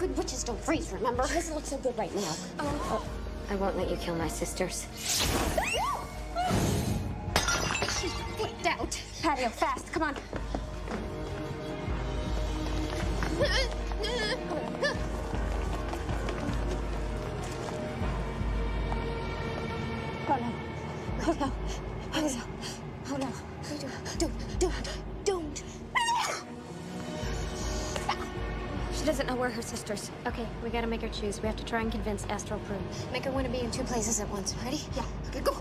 Good witches don't freeze, remember? She doesn't look so good right now. I won't let you kill my sisters. She's flipped out. Patio, fast, come on. Oh no. Oh no. Oh no. Oh no. Don't. She doesn't know we're her sisters. Okay, we gotta make her choose. We have to try and convince Astral Prune. Make her want to be in two places at once. Ready? Yeah. Okay, go.